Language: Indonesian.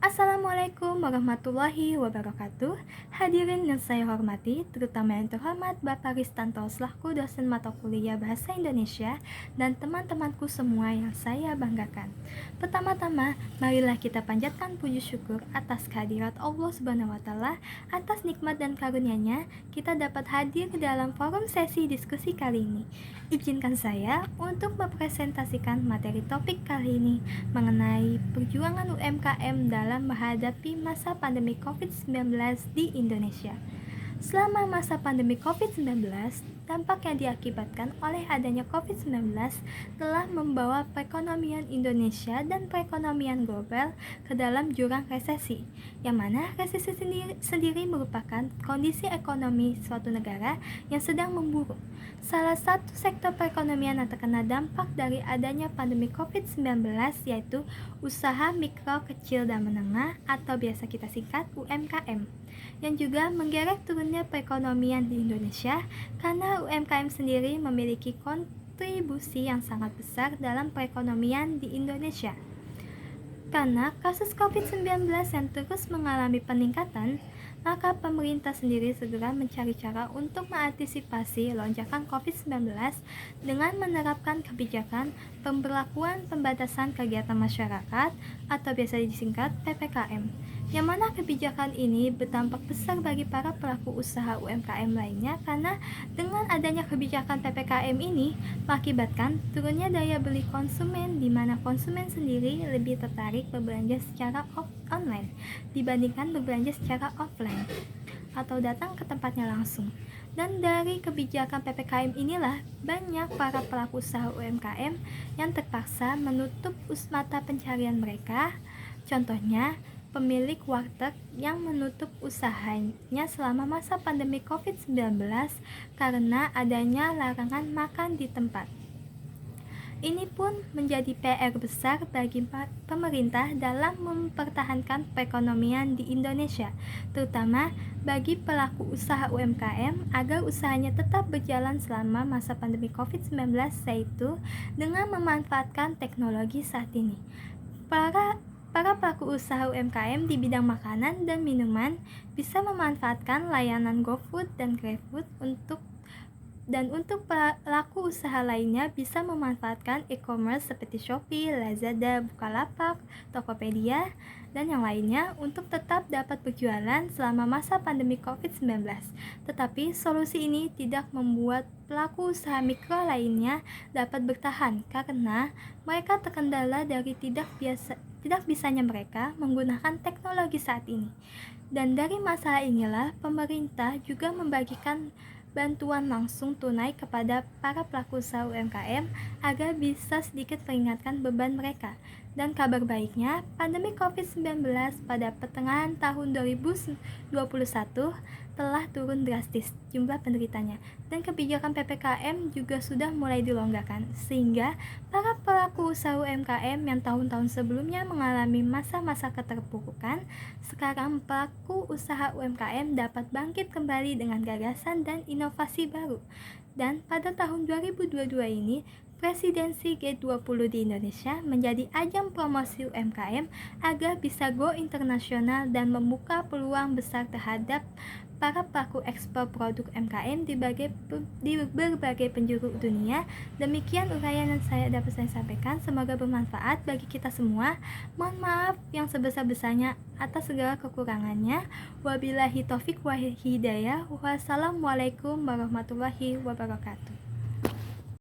Assalamualaikum warahmatullahi wabarakatuh. Hadirin yang saya hormati, terutama yang terhormat Bapak Ristanto selaku dosen mata kuliah Bahasa Indonesia dan teman-temanku semua yang saya banggakan. Pertama-tama, marilah kita panjatkan puji syukur atas kehadirat Allah Subhanahu wa taala, atas nikmat dan karunia-Nya kita dapat hadir dalam forum sesi diskusi kali ini. Izinkan saya untuk mempresentasikan materi topik kali ini mengenai perjuangan UMKM dalam menghadapi masa pandemi COVID-19 di Indonesia. Selama masa pandemi COVID-19, dampak yang diakibatkan oleh adanya COVID-19 telah membawa perekonomian Indonesia dan perekonomian global ke dalam jurang resesi, yang mana resesi sendiri merupakan kondisi ekonomi suatu negara yang sedang memburuk. Salah satu sektor perekonomian yang terkena dampak dari adanya pandemi COVID-19 yaitu usaha mikro, kecil, dan menengah atau biasa kita singkat UMKM, yang juga menggerek turunnya perekonomian di Indonesia karena UMKM sendiri memiliki kontribusi yang sangat besar dalam perekonomian di Indonesia. Karena kasus COVID-19 yang terus mengalami peningkatan, maka pemerintah sendiri segera mencari cara untuk mengantisipasi lonjakan COVID-19 dengan menerapkan kebijakan pemberlakuan pembatasan kegiatan masyarakat atau biasa disingkat PPKM, yang mana kebijakan ini berdampak besar bagi para pelaku usaha UMKM lainnya karena dengan adanya kebijakan PPKM ini mengakibatkan turunnya daya beli konsumen, di mana konsumen sendiri lebih tertarik berbelanja secara online dibandingkan berbelanja secara offline atau datang ke tempatnya langsung. Dan dari kebijakan PPKM inilah banyak para pelaku usaha UMKM yang terpaksa menutup mata pencarian mereka. Contohnya, pemilik warteg yang menutup usahanya selama masa pandemi COVID-19 karena adanya larangan makan di tempat. Ini pun menjadi PR besar bagi pemerintah dalam mempertahankan perekonomian di Indonesia, terutama bagi pelaku usaha UMKM agar usahanya tetap berjalan selama masa pandemi COVID-19, yaitu dengan memanfaatkan teknologi saat ini. Para pelaku usaha UMKM di bidang makanan dan minuman bisa memanfaatkan layanan GoFood dan GrabFood untuk pelaku usaha lainnya bisa memanfaatkan e-commerce seperti Shopee, Lazada, Bukalapak, Tokopedia, dan yang lainnya untuk tetap dapat berjualan selama masa pandemi COVID-19. Tetapi solusi ini tidak membuat pelaku usaha mikro lainnya dapat bertahan karena mereka terkendala dari tidak bisanya mereka menggunakan teknologi saat ini. Dan dari masalah inilah pemerintah juga membagikan bantuan langsung tunai kepada para pelaku usaha UMKM agar bisa sedikit meringankan beban mereka. Dan kabar baiknya, pandemi COVID-19 pada pertengahan tahun 2021 telah turun drastis jumlah penderitanya, dan kebijakan PPKM juga sudah mulai dilonggarkan, sehingga para pelaku usaha UMKM yang tahun-tahun sebelumnya mengalami masa-masa keterpurukan, sekarang pelaku usaha UMKM dapat bangkit kembali dengan gagasan dan inovasi baru. Dan pada tahun 2022 ini, Presidensi G20 di Indonesia menjadi ajang promosi UMKM agar bisa go internasional dan membuka peluang besar terhadap para pelaku ekspor produk UMKM di berbagai penjuru dunia. Demikian uraian yang dapat saya sampaikan, semoga bermanfaat bagi kita semua. Mohon maaf yang sebesar-besarnya atas segala kekurangannya. Wabillahi taufik wa hidayah. Wassalamualaikum warahmatullahi wabarakatuh.